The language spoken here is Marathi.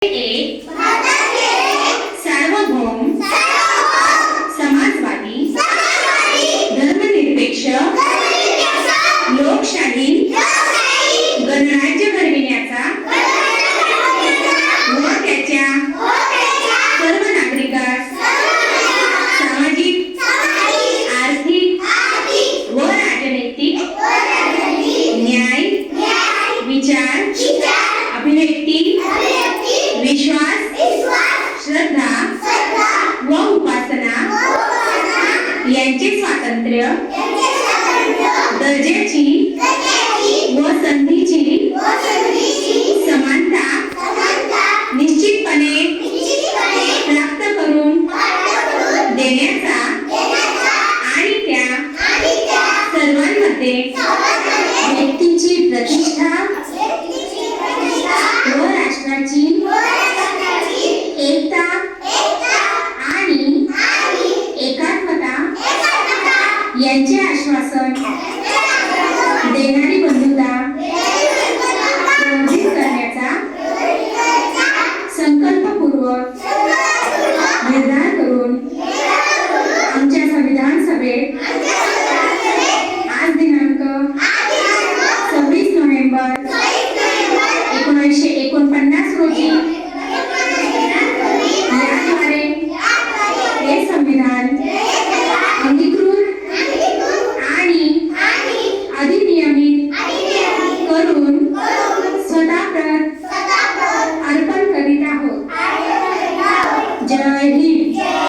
एक सार्वभौम समाजवादी धर्मनिरपेक्ष लोकशाही गणराज्य घडविण्याचा व त्याच्या सर्व नागरिकांस सामाजिक आर्थिक व राजनैतिक न्याय विचार अभिव्यक्ती विश्वास श्रद्धा व उपासना यांचे स्वातंत्र्य